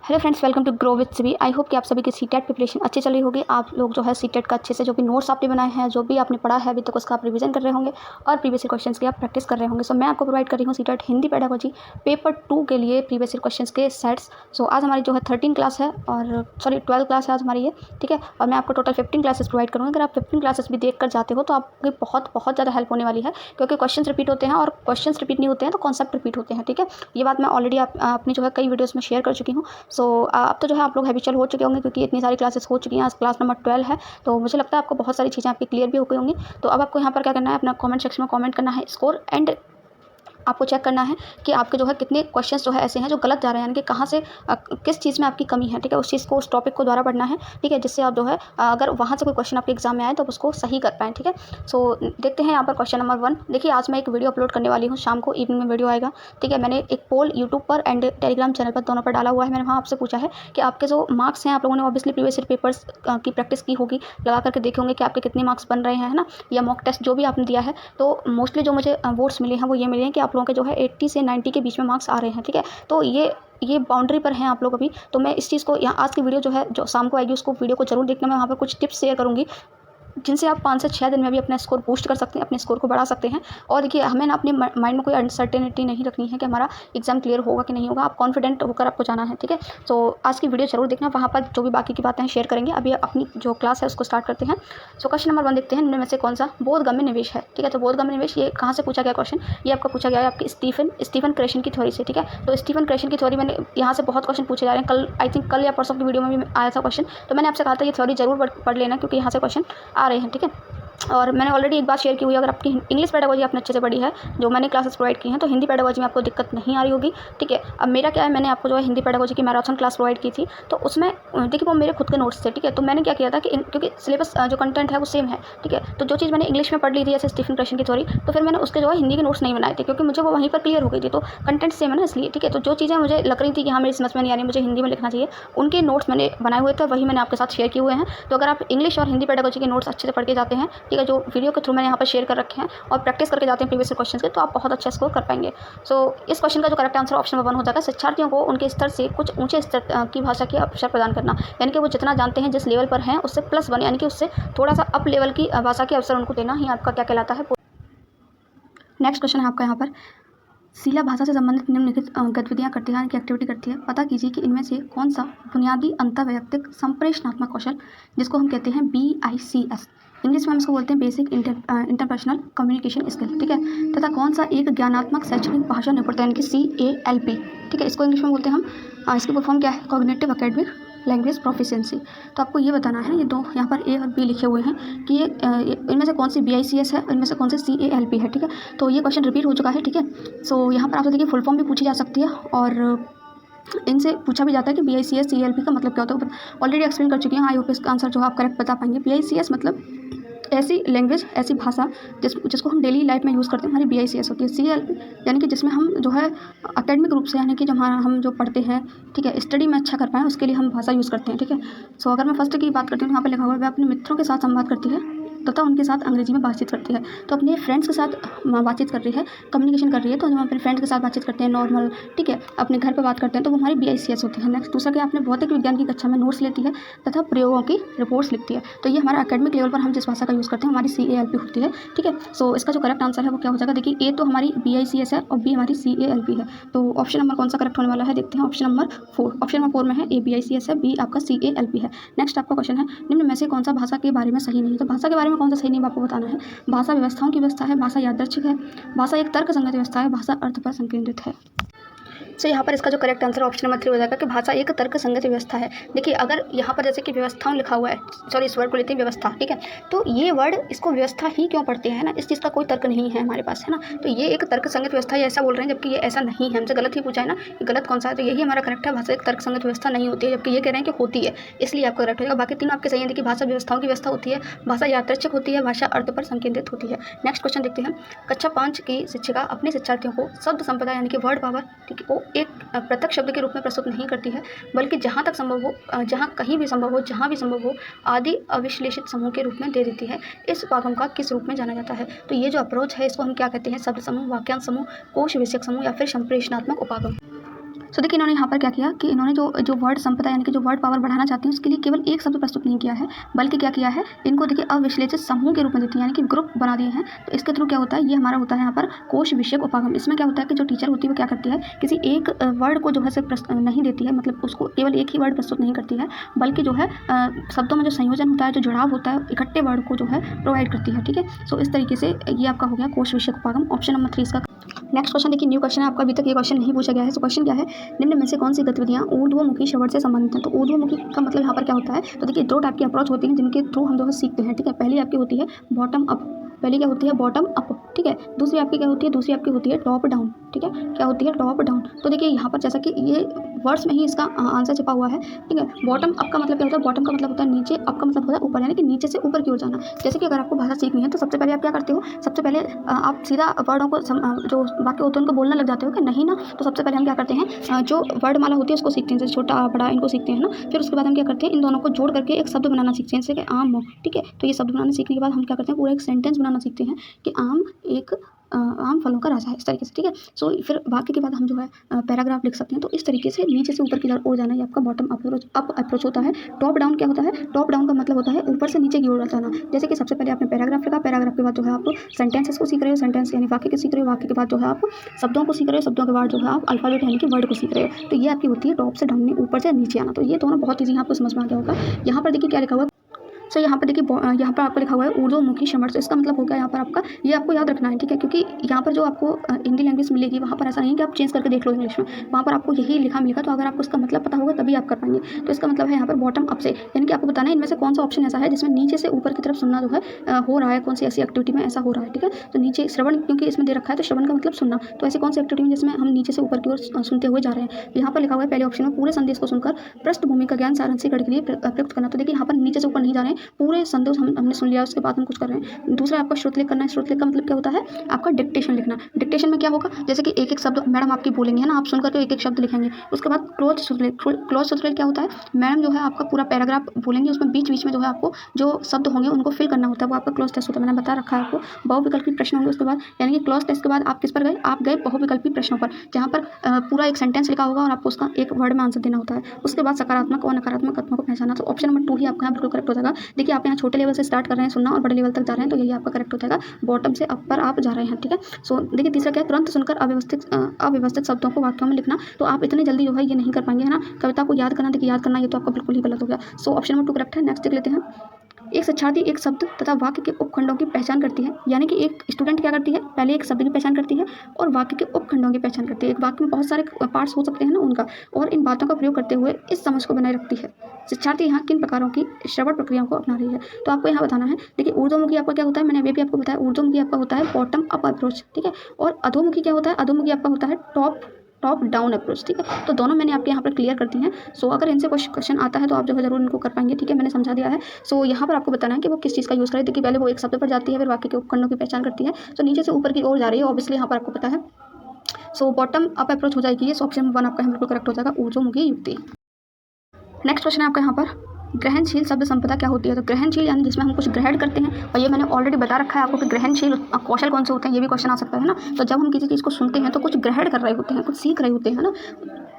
Hello friends, welcome to grow with CV. I hope कि आप सभी की सीटेट प्रिपरेशन अच्छी चल रही होगी। आप लोग जो है सीटेट का अच्छे से जो भी नोट्स आपने बनाए हैं, जो भी आपने पढ़ा है अभी तक, उसका आप रिवीजन कर रहे होंगे और प्रीवियस ईयर क्वेश्चंस की आप प्रैक्टिस कर रहे होंगे। सो मैं आपको प्रोवाइड कर रही हूँ सीटेट हिंदी पेडागोजी पेपर 2 के लिए प्रीवियस ईयर क्वेश्चंस के सेट्स। सो आज हमारी जो है 13 क्लास है और 12 क्लास है आज हमारी ये, ठीक है। और मैं आपको टोटल 15 क्लासेस प्रोवाइड करूँगी। अगर आप 15 क्लासेस भी देख कर जाते हो तो आपकी बहुत बहुत ज़्यादा हेल्प होने वाली है, क्योंकि क्वेश्चन रिपीट होते हैं और क्वेश्चन रिपीट नहीं होते हैं तो कॉन्सेप्ट रिपीट होते हैं, ठीक है। ये बात मैं ऑलरेडी अपनी जो है कई वीडियोज़ में शेयर कर चुकी हूँ। सो अब तो जो है आप लोग हैबिचुअल हो चुके होंगे, क्योंकि इतनी सारी क्लासेस हो चुकी हैं। आज क्लास नंबर 12 है, तो मुझे लगता है आपको बहुत सारी चीज़ें आपकी क्लियर भी हो गई होंगी। तो अब आपको यहाँ पर क्या करना है, अपना कमेंट सेक्शन में कमेंट करना है स्कोर, एंड आपको चेक करना है कि आपके जो है कितने क्वेश्चंस जो है ऐसे हैं जो गलत जा रहे हैं, यानी कि कहाँ से किस चीज़ में आपकी कमी है, ठीक है। उस चीज़ को, उस टॉपिक को दोबारा पढ़ना है, ठीक है, जिससे आप जो है अगर वहाँ से कोई क्वेश्चन आपके एग्जाम में आए तो आप उसको सही कर पाएँ, ठीक है। सो देखते हैं यहाँ पर क्वेश्चन नंबर 1। देखिए, आज मैं एक वीडियो अपलोड करने वाली हूँ, शाम को इवनिंग में वीडियो आएगा, ठीक है। मैंने एक पोल यूट्यूब पर एंड टेलीग्राम चैनल पर दोनों पर डाला हुआ है। मैंने वहाँ आपसे पूछा है कि आपके जो मार्क्स हैं, आप लोगों ने ऑब्वियसली प्रीवियस ईयर पेपर्स की प्रैक्टिस की होगी, लगा करके देखे होंगे कि आपके कितने मार्क्स बन रहे हैं, है ना, या मॉक टेस्ट जो भी आपने दिया है। तो मोस्टली जो मुझे वोट्स मिले हैं वो ये मिले हैं कि आप लोगों के जो है 80 से 90 के बीच में मार्क्स आ रहे हैं, ठीक है। तो ये बाउंड्री पर हैं आप लोग अभी। तो मैं इस चीज़ को, यहाँ आज की वीडियो जो है जो शाम को आएगी, उसको वीडियो को जरूर देखना। मैं वहाँ पर कुछ टिप्स शेयर करूँगी जिनसे आप 5 से 6 दिन में भी अपना स्कोर बूस्ट कर सकते हैं, अपने स्कोर को बढ़ा सकते हैं। और देखिए, हमें ना अपने माइंड में कोई अनसर्टेनिटी नहीं रखनी है कि हमारा एग्जाम क्लियर होगा कि नहीं होगा। आप कॉन्फिडेंट होकर आपको जाना है, ठीक है। तो आज की वीडियो जरूर देखना, वहाँ पर जो भी बाकी की बातें हैं शेयर करेंगे। अभी अपनी जो क्लास है उसको स्टार्ट करते हैं। सो क्वेश्चन नंबर 1 देखते हैं, इनमें से कौन सा बोधगम्य निवेश है, ठीक है। तो बोधगम्य निवेश ये कहाँ से पूछा गया क्वेश्चन, ये आपका पूछा गया है आपकी स्टीफन क्रेशन की थ्योरी से, ठीक है। तो स्टीफन क्रेशन की थ्योरी, मैंने यहाँ से बहुत क्वेश्चन पूछे जा रहे हैं। कल आई थिंक कल या परसों की वीडियो में भी आया था क्वेश्चन, तो मैंने आपसे कहा था ये थ्योरी जरूर पढ़ लेना, क्योंकि यहाँ से क्वेश्चन आ रहे हैं, ठीक है। और मैंने ऑलरेडी एक बात शेयर की हुई है, अगर आपकी इंग्लिश पेडागोजी आपने अच्छे से पढ़ी है, जो मैंने क्लासेस प्रोवाइड की हैं, तो हिंदी पेडागोजी में आपको दिक्कत नहीं आ रही होगी, ठीक है। अब मेरा क्या है, मैंने आपको जो है हिंदी पेडागोजी की मैराथन क्लास प्रोवाइड की थी, तो उसमें देखिए वो मेरे खुद के नोट्स थे, ठीक है। तो मैंने क्या किया था कि क्योंकि सिलेबस जो कंटेंट है वो सेम है, ठीक है। तो जो चीज़ मैंने इंग्लिश में पढ़ ली थी जैसे स्टीफन क्रेशन की थ्योरी, तो फिर मैंने उसके जो है हिंदी के नोट्स नहीं बनाए थे, क्योंकि मुझे वो वहीं पर क्लियर हो गई थी। तो कंटेंट सेम है ना, इसलिए, ठीक है। तो जो चीज़ें मुझे लग रही थी कि हाँ मेरी समझ में नहीं आ रही, मुझे हिंदी में लिखना चाहिए, उनके नोट्स मैंने बनाए हुए थे, वही मैंने आपके साथ शेयर किए हुए हैं। तो अगर आप इंग्लिश और हिंदी पेडागोजी के नोट्स अच्छे से पढ़ के जाते हैं, ठीक है, जो वीडियो के थ्रू मैंने यहाँ पर शेयर कर रखे हैं, और प्रैक्टिस करके जाते हैं प्रीवियस क्वेश्चन के, तो आप बहुत अच्छा स्कोर कर पाएंगे। सो इस क्वेश्चन का जो करेक्ट आंसर ऑप्शन नंबर 1 हो जाएगा, शिक्षार्थियों को उनके स्तर से कुछ ऊंचे स्तर की भाषा के अवसर प्रदान करना, यानी कि वो जितना जानते हैं जिस लेवल पर हैं उससे +1, यानी कि उससे थोड़ा सा अप लेवल की भाषा के अवसर उनको देना ही आपका क्या कहलाता है। नेक्स्ट क्वेश्चन है आपका यहाँ पर, शीला भाषा से संबंधित निम्नलिखित गतिविधियाँ करती है, यानी कि एक्टिविटी करती है। पता कीजिए कि इनमें से कौन सा बुनियादी अंतर्वैयक्तिक संप्रेषणात्मक कौशल, जिसको हम कहते हैं BICS, इंग्लिश में हम इसको बोलते हैं बेसिक इंटरपर्सनल कम्युनिकेशन स्किल, ठीक है, तथा कौन सा एक ज्ञानात्मक शैक्षणिक भाषा निपुणता, यानी कि CALP, ठीक है, इसको इंग्लिश में बोलते हैं हम, इसकी फुल फॉर्म क्या है, कॉग्निटिव एकेडमिक लैंग्वेज प्रोफिशिएंसी। तो आपको ये बताना है, ये दो यहाँ पर A और B लिखे हुए हैं कि ये इनमें से कौन सी BICS है, इनमें से कौन सी CALP है, ठीक है। तो ये क्वेश्चन रिपीट हो चुका है, ठीक है। सो यहाँ पर आपसे देखिए फुल फॉर्म भी पूछी जा सकती है, और इनसे पूछा भी जाता है कि BICS CALP का मतलब क्या होता है। ऑलरेडी एक्सप्लेन कर चुकी हैं, आई होप इसका आंसर जो आप करेक्ट बता पाएंगे। BICS मतलब ऐसी लैंग्वेज, ऐसी भाषा जिसको हम डेली लाइफ में यूज़ करते हैं, हमारी BICS होती है। CALP यानी कि जिसमें हम जो है अकेडमिक रूप से, यानी कि जब हम जो पढ़ते हैं, ठीक है, स्टडी में अच्छा कर पाएँ, उसके लिए हम भाषा यूज़ करते हैं, ठीक है। सो अगर मैं फर्स्ट की बात करती हूँ, यहाँ पर लिखा हुआ है वह अपने मित्रों के साथ संवाद करती है तथा उनके साथ अंग्रेजी में बातचीत करती है। तो अपने फ्रेंड्स के साथ बातचीत कर रही है, कम्युनिकेशन कर रही है। तो जब हम अपने फ्रेंड्स के साथ बातचीत करते हैं नॉर्मल, ठीक है, अपने घर पर बात करते हैं, तो वो हमारी BICS होती है। नेक्स्ट दूसरा, कि आपने भौतिक विज्ञान की कक्षा में नोट्स लेती है तथा प्रयोगों की रिपोर्ट्स लिखती है। तो ये हमारा अकेडमिक लेवल पर हम जिस भाषा का यूज़ करते हैं हमारी CALP होती है, ठीक है। सो इसका जो करेक्ट आंसर है वो क्या हो जाएगा, देखिए A तो हमारी BICS है और B हमारी CALP है। तो ऑप्शन नंबर कौन सा करेक्ट होने वाला है, देखते हैं। ऑप्शन नंबर 4, ऑप्शन नंबर 4 में है A BICS है, B आपका CALP है। नेक्स्ट आपका क्वेश्चन है, निम्न में से कौन सा भाषा के बारे में सही नहीं है। तो भाषा के बारे में कौन सा सही नहीं है आपको बताना है। भाषा व्यवस्थाओं की व्यवस्था है, भाषा यादृच्छिक है, भाषा एक तर्क संगत व्यवस्था है, भाषा अर्थ पर संकेंद्रित है। सो यहाँ पर इसका जो करेक्ट आंसर ऑप्शन नंबर 3 हो जाएगा कि भाषा एक तर्क संगत व्यवस्था है। देखिए, अगर यहाँ पर जैसे कि व्यवस्थाओं लिखा हुआ है, सॉरी इस वर्ड को लेते हैं व्यवस्था, ठीक है, तो ये वर्ड इसको व्यवस्था ही क्यों पढ़ते हैं ना, इस चीज़ का कोई तर्क नहीं है हमारे पास, है ना। तो ये एक तर्क संगत व्यवस्था है, ऐसा बोल रहे हैं, जबकि ये ऐसा नहीं है। हमसे गलत ही पूछा है ना, ये गलत कौन सा है, तो यही हमारा करेक्ट है, भाषा एक तर्क संगत व्यवस्था नहीं होती है, जबकि ये कह रहे हैं कि होती है, इसलिए आपका करेक्ट होगा। बाकी तीनों आपके सही है। देखिए, भाषा व्यवस्थाओं की व्यवस्था होती है, भाषा यादृच्छिक होती है, भाषा अर्थ पर संकेंद्रित होती है। नेक्स्ट क्वेश्चन देखते हैं, कक्षा 5 की शिक्षिका अपने शिक्षार्थियों को शब्द संपदा, यानी कि वर्ड पावर, ठीक है, को एक प्रत्यक्ष शब्द के रूप में प्रस्तुत नहीं करती है, बल्कि जहाँ तक संभव हो, जहाँ कहीं भी संभव हो, जहाँ भी संभव हो, आदि अविश्लेषित समूह के रूप में दे देती है। इस उपागम का किस रूप में जाना जाता है। तो ये जो अप्रोच है इसको हम क्या कहते हैं, शब्द समूह, वाक्यांश समूह, कोश विषयक समूह या फिर संप्रेषणात्मक उपागम। सो देखिए इन्होंने यहाँ पर क्या किया कि इन्होंने जो वर्ड संपदा यानी कि जो वर्ड पावर बढ़ाना चाहती है उसके लिए केवल एक शब्द प्रस्तुत नहीं किया है, बल्कि क्या किया है, इनको देखिए अविश्लेषित समूह के रूप में देती है, यानी कि ग्रुप बना दिए हैं। तो इसके थ्रू क्या होता है, ये हमारा होता है यहाँ पर कोश विषयक उपागम। इसमें क्या होता है कि जो टीचर होती है वो क्या करती है, किसी एक वर्ड को जो है सिर्फ नहीं देती है, मतलब उसको केवल एक ही वर्ड प्रस्तुत नहीं करती है, बल्कि जो है शब्दों में जो संयोजन होता है, जो जुड़ाव होता है, इकट्ठे वर्ड को जो है प्रोवाइड करती है। ठीक है, सो इस तरीके से ये आपका हो गया कोश विषयक उपागम। ऑप्शन नंबर 3 इसका। नेक्स्ट क्वेश्चन देखिए, न्यू क्वेश्चन है आपका, अभी तक ये क्वेश्चन नहीं पूछा गया है। सो क्वेश्चन क्या है, निम्न में से कौन सी गतिविधियाँ ऊर्ध्वमुखी श्रवण से संबंधित हैं। तो ऊर्ध्वमुखी का मतलब यहाँ पर क्या होता है, तो देखिए 2 टाइप की अप्रोच होती है जिनके थ्रू हम जो है सीखते हैं। ठीक है, पहली आपकी होती है बॉटम अप, पहली क्या होती है बॉटम अप। ठीक है, दूसरी आपकी क्या होती है, दूसरी आपकी होती है टॉप डाउन। ठीक है, क्या होती है टॉप डाउन। तो देखिए यहाँ पर जैसा कि ये वर्ड्स में ही इसका आंसर छिपा हुआ है। ठीक है, बॉटम अप का मतलब क्या होता है, बॉटम का मतलब होता है नीचे, अप का मतलब होता है ऊपर, यानी कि नीचे से ऊपर की ओर जाना। जैसे कि अगर आपको भाषा सीखनी है तो सबसे पहले आप क्या करते हो, सबसे पहले आप सीधा वर्डों को जो वाक्य होते हैं उनको बोलने लग जाते हो कि नहीं ना। तो सबसे पहले हम क्या करते हैं, जो वर्डमाला होती है उसको सीखते हैं, जैसे छोटा बड़ा इनको सीखते हैं ना। फिर उसके बाद हम क्या करते हैं, इन दोनों को जोड़ करके एक शब्द बनाना सीखते हैं, जैसे कि आम। ठीक है, तो ये शब्द बनाना सीखने के बाद हम क्या करते हैं, पूरा एक सेंटेंस बनाना सीखते हैं कि आम एक आम फलों का राजा है, इस तरीके से। ठीक है, सो फिर वाक्य के बाद हम जो है पैराग्राफ लिख सकते हैं। तो इस तरीके से नीचे से ऊपर की ओर जाना, ये आपका बॉटम अप्रोच होता है। टॉप डाउन क्या होता है, टॉप डाउन का मतलब होता है ऊपर से नीचे की ओर जाना। जैसे कि सबसे पहले आपने पैराग्राफ लिखा, पैराग्राफ के बाद जो है आप सेंटेंसेस को सीख रहे हो, सेंटेंस यानी वाक्य को सीख रहे हो, वाक्य के बाद जो है आप शब्दों को सीख रहे हो, शब्दों के बाद जो है आप अल्फाबेट यानी कि वर्ड को सीख रहे हो। तो ये आपकी होती है टॉप से डाउन में, ऊपर से नीचे आना। तो ये दोनों बहुत ईजी आपको समझ में आ गया होगा। यहाँ पर देखिए क्या लिखा हुआ है, सो यहाँ पर देखिए यहाँ पर आपको लिखा हुआ है ऊर्ध्वमुखी श्रवण। तो इसका मतलब होगा यहाँ पर आपका, ये आपको याद रखना है। ठीक है, क्योंकि यहाँ पर जो आपको हिंदी लैंग्वेज मिलेगी वहाँ पर ऐसा नहीं है कि आप चेंज करके देख लो इंग्लिश में, वहाँ पर आपको यही लिखा मिलेगा। तो अगर आपको इसका मतलब पता होगा तभी आप कर पाएंगे। तो इसका मतलब है यहाँ पर बॉटम अप से, यानी कि आपको बताना है इनमें से कौन सा ऑप्शन ऐसा है जिसमें नीचे से ऊपर की तरफ सुनना जो है हो रहा है, कौन सी ऐसी एक्टिविटी में ऐसा हो रहा है। ठीक है, तो नीचे श्रवण क्योंकि इसमें दे रखा है, तो श्रवण का मतलब सुनना। तो ऐसी कौन सी एक्टिविटी में जिसमें हम नीचे से ऊपर की ओर सुनते हुए जा रहे हैं। यहाँ पर लिखा हुआ है पहले ऑप्शन में पूरे संदेश को सुनकर पृष्ठभूमि का ज्ञान सारांशिकरण के लिए प्रयुक्त करना। तो देखिए यहाँ पर नीचे से ऊपर नहीं जा रहे हैं, पूरे संदेश हमने सुन लिया, उसके बाद हम कुछ कर रहे हैं। दूसरा आपका श्रुतलेख करना है। श्रुतलेख का मतलब क्या होता है, आपका डिक्टेशन लिखना। डिक्टेशन में क्या होगा, जैसे कि एक एक शब्द मैडम आपकी बोलेंगे है ना, आप सुन करके एक एक शब्द लिखेंगे। उसके बाद क्लोज श्रुतलेख। क्लोज श्रुतलेख क्या होता है, मैडम जो है आपका पूरा पैराग्राफ बोलेंगे, उसमें बीच बीच में जो है आपको जो शब्द होंगे उनको फिल करना होता है, वो आपका क्लोज टेस्ट होता है। मैंने बता रखा है आपको। बहुविकल्पी प्रश्न होंगे उसके बाद, यानी कि क्लोज टेस्ट के बाद आप किस पर गए, आप गए बहुविकल्पी प्रश्नों पर, जहाँ पर पूरा एक सेंटेंस लिखा होगा और आपको उसका एक वर्ड में आंसर देना होता है। उसके बाद सकारात्मक और नकारात्मक कथनों को पहचाना। तो ऑप्शन नंबर 2 ही आपका यहाँ बिल्कुल करेक्ट हो जाएगा। देखिए आप यहाँ छोटे लेवल से स्टार्ट कर रहे हैं सुनना और बड़े लेवल तक जा रहे हैं, तो यही आपका करेक्ट हो जाएगा, बॉटम से अप पर आप जा रहे हैं। ठीक है, सो देखिए तीसरा क्या है, तुरंत सुनकर अव्यवस्थित शब्दों को वाक्यों में लिखना। तो आप इतनी जल्दी जो है ये नहीं कर पाएंगे है ना। कविता को याद करना, देखिए याद करना ये तो आपका बिल्कुल ही गलत हो गया। सो ऑप्शन नंबर 2 करेक्ट है। नेक्स्ट देख लेते हैं, एक शिक्षार्थी एक शब्द तथा वाक्य के उपखंडों की पहचान करती है, यानी कि एक स्टूडेंट क्या करती है, पहले एक शब्द की पहचान करती है और वाक्य के उपखंडों की पहचान करती है। एक वाक्य में बहुत सारे पार्ट्स हो सकते हैं ना उनका, और इन बातों का प्रयोग करते हुए इस समझ को बनाए रखती है। शिक्षार्थी यहाँ किन प्रकारों की श्रवण प्रक्रियाओं को अपना रही है। तो आपको यहाँ बताना है। देखिए ऊर्ध्वमुखी आपका क्या होता है, मैंने अभी भी आपको बताया, ऊर्ध्वमुखी आपका होता है बॉटम अप अप्रोच। ठीक है, और अधोमुखी क्या होता है, अधोमुखी आपका होता है टॉप डाउन अप्रोच। ठीक है, तो दोनों मैंने आपके यहाँ पर क्लियर कर दी हैं। सो अगर इनसे कुछ क्वेश्चन आता है तो आप जो है जरूर इनको कर पाएंगे। ठीक है, मैंने समझा दिया है। सो यहाँ पर आपको बताना है कि वो किस चीज़ का यूज़ करें। देखिए पहले वो एक शब्द पर जाती है, फिर वाक्य के उपखंडों की पहचान करती है, तो नीचे से ऊपर की ओर जा रही है, ऑब्वियसली यहाँ पर आपको पता है। सो बॉटम अप अप्रोच हो जाएगी ये। सो ऑप्शन 1 आपका बिल्कुल करेक्ट हो जाएगा, ऊर्ध्वमुखी युक्ति। नेक्स्ट क्वेश्चन है आपका यहाँ पर, ग्रहणशील शब्द संपदा क्या होती है। तो ग्रहणशील यानी जिसमें हम कुछ ग्रहण करते हैं, और ये मैंने ऑलरेडी बता रखा है आपको कि ग्रहणशील कौशल कौन से होते हैं, ये भी क्वेश्चन आ सकता है ना। तो जब हम किसी चीज़ को सुनते हैं तो कुछ ग्रहण कर रहे होते हैं, कुछ सीख रहे होते हैं ना।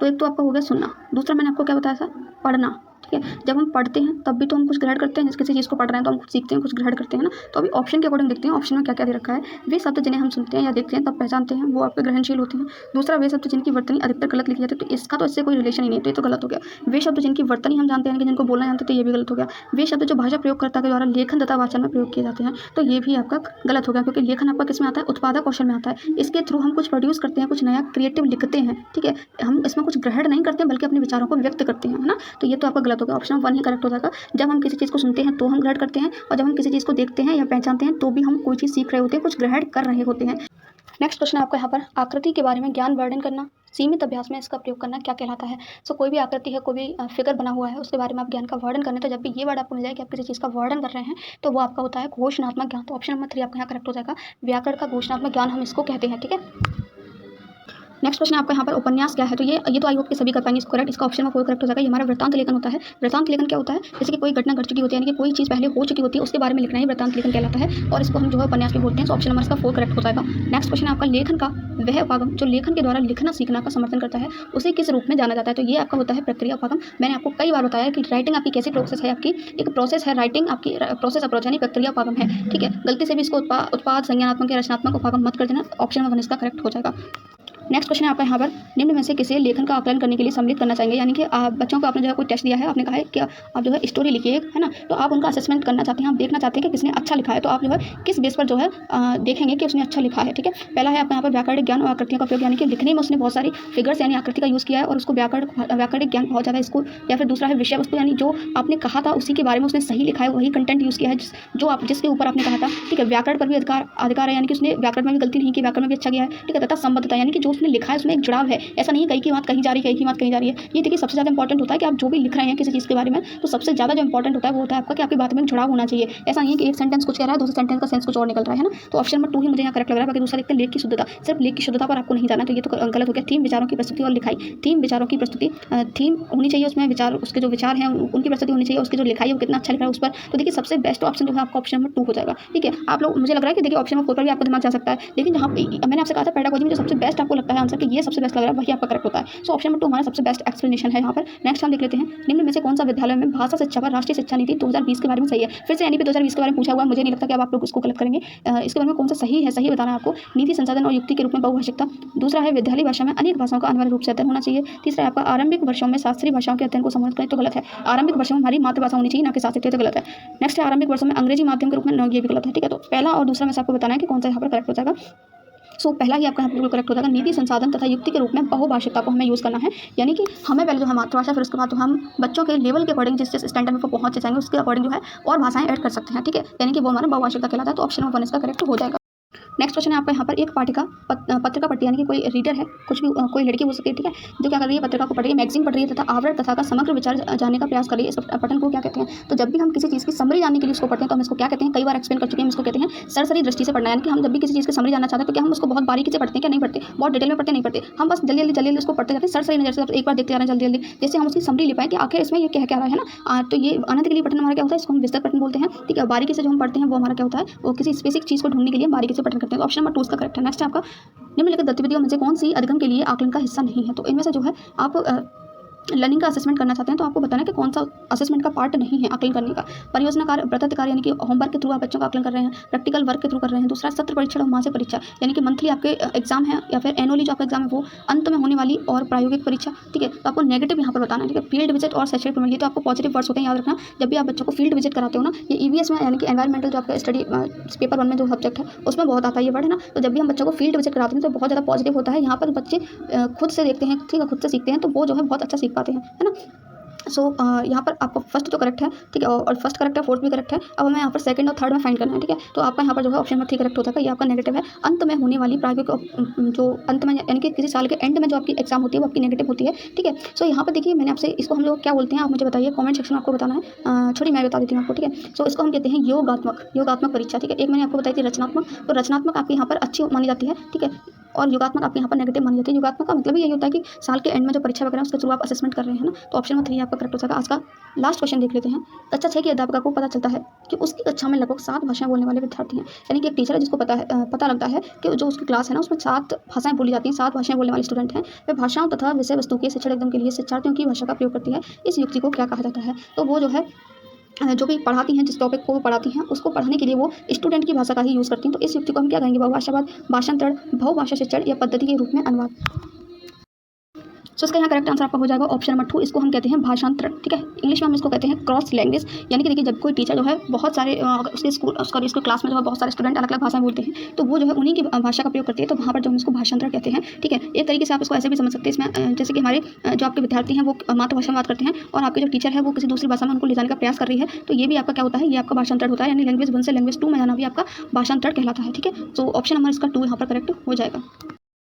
तो एक तो आपका हो गया सुनना, दूसरा मैंने आपको क्या बताया था, पढ़ना। ठीक है, जब हम पढ़ते हैं तब भी तो हम कुछ ग्रहण करते हैं, किसी चीज़ को पढ़ रहे हैं तो हम कुछ सीखते हैं, कुछ ग्रहण करते हैं ना। तो अभी ऑप्शन के अकॉर्डिंग देखते हैं ऑप्शन में क्या क्या दे रखा है। वे शब्द जिन्हें हम सुनते हैं या देखते हैं तब पहचानते हैं, वो आपके ग्रहणशील होते हैं। दूसरा, वे शब्द जिनकी वर्तनी अधिकतर गलत लिखी जाती है, तो इसका तो इससे कोई रिलेशन ही नहीं, तो ये तो गलत हो गया। वे शब्द जिनकी वर्तनी हम जानते हैं कि जिनको बोलना जानते हैं, तो ये भी गलत हो गया। वे शब्द जो भाषा प्रयोगकर्ता के द्वारा लेखन तथा वाचन में प्रयोग किए जाते हैं, तो ये भी आपका गलत हो गया, क्योंकि लेखन आपका किस में आता है, उत्पादक कौशल में आता है। इसके थ्रू हम कुछ प्रोड्यूस करते हैं, कुछ नया क्रिएटिव लिखते हैं। ठीक है, हम इसमें कुछ ग्रहण नहीं करते हैं बल्कि अपने विचारों को व्यक्त करते हैं, है ना। तो ये तो आपका गलत हो गया, ऑप्शन 1 ही करेक्ट हो जाएगा। जब हम किसी चीज़ को सुनते हैं तो हम ग्रहण करते हैं, और जब हम किसी चीज़ को देखते हैं या पहचानते हैं तो भी हम कोई चीज़ सीख रहे होते हैं, कुछ ग्रहण कर रहे होते हैं। नेक्स्ट क्वेश्चन है आपका यहाँ पर, आकृति के बारे में ज्ञान वर्णन करना, सीमित अभ्यास में इसका प्रयोग करना क्या कहलाता है। सो कोई भी आकृति है, कोई भी फिगर बना हुआ है, उसके बारे में आप ज्ञान का वर्णन करने, तो जब भी ये वर्ड आपको मिल जाए कि आप किसी चीज़ का वर्णन कर रहे हैं, तो वो आपका होता है घोषणात्मक ज्ञान। तो ऑप्शन नंबर 3 आपका यहाँ करेक्ट हो जाएगा, व्याकरण का घोषणात्मक ज्ञान हम इसको कहते हैं। ठीक है, नेक्स्ट क्वेश्चन आपका यहाँ पर उपन्यास क्या है, तो ये तो आई होप कि सभी कर पाएंगे इसको करेक्ट। इसका ऑप्शन में 4 करेक्ट हो जाएगा। ये हमारा वृत्तांत लेखन होता है। वृत्तांत लेखन क्या होता है, जैसे कि कोई घटना घट चुकी होती है, यानी कि कोई चीज़ पहले हो चुकी होती है उसके बारे में लिखना ही वृत्तांत लेखन कहलाता है, और इसको हम जो है उपन्यास भी बोलते हैं। तो ऑप्शन नंबर इसका 4 करेक्ट हो जाएगा। नेक्स्ट क्वेश्चन आपका लेखन का वह उपागम जो लेखन के द्वारा लिखना सीखना का समर्थन करता है, उसे किस रूप में जाना जाता है, तो ये आपका होता है प्रक्रिया उपागम। मैंने आपको कई बार बताया कि राइटिंग आपकी कैसी प्रोसेस है, आपकी एक प्रोसेस है राइटिंग, आपकी प्रोसेस अप्रोच यानी प्रक्रिया उपागम है, ठीक है। गलती से भी इसको उत्पाद संज्ञानात्मक या रचनात्मक उपागम मत कर देना। ऑप्शन नंबर 1 इसका करेक्ट हो जाएगा। नेक्स्ट क्वेश्चन आपका यहाँ पर निम्न में से किसे लेखन का आकलन करने के लिए सम्मिलित करना चाहेंगे, यानी कि बच्चों को आपने जो है कोई टेस्ट दिया है, आपने कहा है कि आप जो है स्टोरी लिखिए, है ना, तो आप उनका असेसमेंट करना चाहते हैं, आप देखना चाहते हैं कि किसने अच्छा लिखा है, तो आप जो है किस बेस पर जो है देखेंगे कि उसने अच्छा लिखा है, ठीक है। पहला है आपका यहाँ पर व्याकरणिक ज्ञान और आकृतियों का उपयोग, यानी कि लिखने में उसने बहुत सारी फिगर्स यानी आकृति का यूज़ किया है और उसको व्याकरणिक ज्ञान बहुत ज़्यादा इसको, या फिर दूसरा है विषय वस्तु, यानी जो आपने कहा था उसी के बारे में उसने सही लिखा है, वही कंटेंट यूज़ किया है जो आप जिसके ऊपर आपने कहा था, ठीक है। व्याकरण पर भी अधिकार है, यानी कि उसने व्याकरण में भी गलती नहीं की, व्याकरण में भी अच्छा किया है, ठीक है। तथा संबद्धता यानी कि जो उसने लिखा है उसमें एक है, ऐसा नहीं है कहीं की बात कहीं जा रही है, कहीं की बात कहीं जा रही है। ये देखिए सबसे ज़्यादा इंपॉर्टेंट होता है कि आप जो भी लिख रहे हैं किसी चीज़ के बारे में, तो सबसे ज़्यादा जो इंपॉर्टेंट होता है वो होता है आपका कि आपकी बात में जुड़ाव होना चाहिए। ऐसा नहीं है कि एक सेंटेंस कुछ कह रहा है, दूसरे सेंटेंस का सेंस कुछ और निकल रहा है ना। तो ऑप्शन नंबर 2 ही मुझे यहाँ करेक्ट लग रहा है। बाकी दूसरा देखते हैं लेख की शुद्धता, सिर्फ लेख की शुद्धता पर आपको नहीं जाना, तो ये तो गलत हो गया। थीम विचारों की प्रस्तुति और लिखाई, थीम विचारों की प्रस्तुति, थीम होनी चाहिए उसमें, विचार उसके जो विचार हैं उनकी प्रस्तुति होनी चाहिए, उसकी जो लिखाई है वो कितना अच्छा लिखा है उस पर। तो देखिए सबसे बेस्ट ऑप्शन जो है आपका ऑप्शन नंबर 2 हो जाएगा, ठीक है। आप लोग मुझे लग रहा है कि देखिए ऑप्शन नंबर 4 पर भी आपका दिमाग जा सकता है, लेकिन जहाँ मैंने आपसे कहा था पेडागोजी में जो सबसे बेस्ट आपको लगता है आंसर कि ये सबसे बेस्ट लग रहा है वही आपका करेक्ट होता है। सो ऑप्शन नंबर 2 हमारा सबसे बेस्ट एक्सप्लेनेशन है यहाँ पर। नेक्स्ट हम देख लेते हैं निम्न में से कौन सा विद्यालय में भाषा शिक्षा पर राष्ट्रीय शिक्षा नीति 2020 के बारे में सही है। फिर से एनईपी 2020 के बारे में पूछा हुआ है, मुझे नहीं लगता कि अब आप लोग इसको गलत करेंगे। इसके बारे में कौन सा सही है, सही बताना है आपको। नीति संसाधन और युक्ति के रूप में बहुभाषिकता, दूसरा है विद्यालय भाषा में अनेक भाषाओं का अनिवार्य रूप से अध्ययन होना चाहिए, तीसरा है आपका आरंभिक वर्षों में शास्त्रीय भाषाओं के अध्ययन को संबोधित करें, तो गलत है। आरंभिक वर्षों में हमारी मातृभाषा होनी चाहिए ना कि शास्त्रीय, तो गलत है। नेक्स्ट है आरंभिक वर्षों में अंग्रेजी माध्यम के रूप में, ये भी गलत है, ठीक है। तो पहला और दूसरा में से आपको बताना है कि कौन सा यहाँ पर करेक्ट हो जाएगा। सो पहला ही आपका यहाँ बिल्कुल करेक्ट हो जाएगा। नीति संसाधन तथा युक्ति के रूप में बहुभाषिकता को हमें यूज़ करना है, यानी कि हमें पहले जो है मातृभाषा, फिर उसके बाद जो हम बच्चों के लेवल के अकॉर्डिंग जिस स्टैंडर्ड में पहुँच जाएंगे उसके अकॉर्डिंग जो है और भाषाएं ऐड कर सकते हैं, ठीक है। यानी कि वो हमारा बहुभाषिकता कहलाता है। तो ऑप्शन नंबर 1 इसका करेक्ट हो जाएगा। नेक्स्ट क्वेश्चन है आपका यहाँ पर एक पाठिका पत्रिका पढ़ती है, यानी कि कोई रीडर है, कुछ भी कोई लड़की हो सकती है, ठीक है, जो क्या कर रही है पत्रिका को पढ़ रही है, मैगजीन पढ़ रही है तथा आवरण तथा का समग्र विचार जानने का प्रयास कर रही है। इस पठन को क्या कहते हैं, तो जब भी हम किसी चीज़ की समरी जानने के लिए उसको पढ़ते हैं तो हम इसको क्या कहते हैं, कई बार एक्सप्लेन कर चुके हैं, हम इसको कहते हैं सरसरी दृष्टि से पढ़ना। यानी कि हम जब भी किसी चीज़ की समरी जानना चाहते हैं तो क्या हम उसको बहुत बारीकी से पढ़ते हैं, क्या नहीं पढ़ते, बहुत डिटेल में पढ़ते नहीं पढ़ते, हम बस जल्दी जल्दी उसको पढ़ते जाते हैं सरसरी नजर से, एक बार देखते जा रहे हैं जल्दी जल्दी, जैसे हम उसकी समरी ले पाएं कि आखिर इसमें ये कह क्या रहा है ना। तो ये आनंद के लिए पठन हमारा क्या होता है, इसको हम विस्तृत पठन बोलते हैं, ठीक है। बारीकी से जो हम पढ़ते हैं वो हमारा क्या होता है, वो किसी स्पेसिफिक चीज़ को ढूंढने के लिए बारीकी से पठन करते हैं। तो ऑप्शन नंबर 2 इसका करेक्ट है। नेक्स्ट आपका निम्नलिखित गतिविधियों में से कौन सी अधिगम के लिए आकलन का हिस्सा नहीं है, तो इनमें से जो है आप लर्निंग का असेसमेंट करना चाहते हैं तो आपको बताना है कि कौन सा असेसमेंट का पार्ट नहीं है आकलन करने का। परियोजना कार्य, व्रत कार्य यानी कि होमवर्क के थ्रू आप बच्चों का आकलन कर रहे हैं, प्रैक्टिकल वर्क के थ्रू कर रहे हैं। दूसरा सत्र परीक्षण और मासिक परीक्षा, यानी कि मंथली आपके एग्जाम है या फिर एनुअली जो आपका एग्जाम है वो अंत में होने वाली और प्रायोगिक परीक्षा, ठीक है। तो आपको नेगेटिव यहाँ पर बताना है, ठीक है। फील्ड विजिट और शैक्षणिक प्रमाण, ये तो आपको पॉजिटिव वर्ड्स होते हैं, याद रखना। जब भी आप बच्चों को फील्ड विजिट कराते हो ना, ये ईवीएस में यानी कि एनवायरमेंटल जो आपका स्टडी पेपर 1 में जो सब्जेक्ट है उसमें बहुत आता है ये वर्ड, है ना। तो जब भी हम बच्चों को फील्ड विजिट कराते हैं तो बहुत ज़्यादा पॉजिटिव होता है। यहाँ पर बच्चे खुद से देखते हैं, ठीक है, खुद से सीखते हैं, तो वो जो है बहुत अच्छा सीख पाते हैं, है ना। सो यहाँ पर आपको फर्स्ट तो करेक्ट है, ठीक है, और फर्स्ट करेक्ट है, फोर्थ भी करेक्ट है। अब हमें यहाँ पर सेकंड और थर्ड में फाइंड करना है, ठीक है। तो आपका यहाँ पर जो है ऑप्शन नंबर 3 करेक्ट होता है। ये आपका नेगेटिव है। अंत में होने वाली प्रायोगिक जो अंत में यानी कि किसी साल के एंड में जो आपकी एग्जाम होती है वो आपकी नेगेटिव होती है, ठीक है। सो यहाँ पर देखिए मैंने आपसे इसको हम लोग क्या बोलते हैं आप मुझे बताइए, कॉमेंट सेक्शन में आपको बताना है। छोटी मैं बता देती हूँ आपको, ठीक है। सो इसको हम कहते हैं योगात्मक परीक्षा, ठीक है। एक मैंने आपको बताई थी रचनात्मक, तो रचनात्मक आपकी यहाँ पर अच्छी मानी जाती है, ठीक है, और योगात्मक आपके यहाँ पर नेगेटिव मानी जाती है। योगात्मक का मतलब यही होता है कि साल के एंड में जो परीक्षा वगैरह उसके थ्रू आप असेसमेंट कर रहे हैं ना। तो ऑप्शन नंबर 3 आपका करेक्ट हो जाएगा। आज का लास्ट क्वेश्चन देख लेते हैं। कक्षा 6 की अध्यापिका को पता चलता है कि उसकी कक्षा में लगभग 7 भाषाएं बोलने वाले विद्यार्थी हैं, यानी कि एक टीचर है जिसको पता लगता है कि जो उसकी क्लास है ना उसमें 7 भाषाएं बोली जाती हैं, 7 भाषाएं बोलने वाले स्टूडेंट हैं। वे भाषाओं तथा विषय वस्तु के शिक्षण एकदम के लिए शिक्षार्थियों की भाषा का प्रयोग करती है। इस युक्ति को क्या कहा जाता है, तो वो जो है जो भी पढ़ाती हैं, जिस टॉपिक को वो पढ़ाती हैं उसको पढ़ाने के लिए वो स्टूडेंट की भाषा का ही यूज़ करती हैं। तो इस युक्ति को हम क्या कहेंगे, बहुभाषावाद, भाषांतरण, बहुभाषा शिक्षण या पद्धति के रूप में अनुवाद। सो इसका यहाँ करेक्ट आंसर आपका हो जाएगा ऑप्शन नंबर 2। इसको हम कहते हैं भाषांतरण, ठीक है। इंग्लिश में हम इसको कहते हैं क्रॉस लैंग्वेज। यानी कि देखिए जब कोई टीचर जो है बहुत सारे उसके क्लास में जो है बहुत सारे स्टूडेंट अलग अलग भाषाएं बोलते हैं तो वो जो है उन्हीं की भाषा का प्रयोग करती है, तो वहाँ पर जो हम इसको भाषांतरण कहते हैं, ठीक है। एक तरीके से आप इसको ऐसे भी समझ सकते हैं इसमें, जैसे कि हमारे जो आपके विद्यार्थी हैं वो मातृभाषा में बात करते हैं और आपके जो टीचर है वो किसी दूसरी भाषा में उनको ले जाने का प्रयास कर रही है, तो ये भी आपका क्या होता है, ये आपका भाषांतरण होता है। यानी लैंग्वेज 1 से लैंग्वेज 2 में जाना भी आपका भाषांतरण कहलाता है, ठीक है। तो ऑप्शन नंबर इसका 2 यहाँ पर करेक्ट हो जाएगा।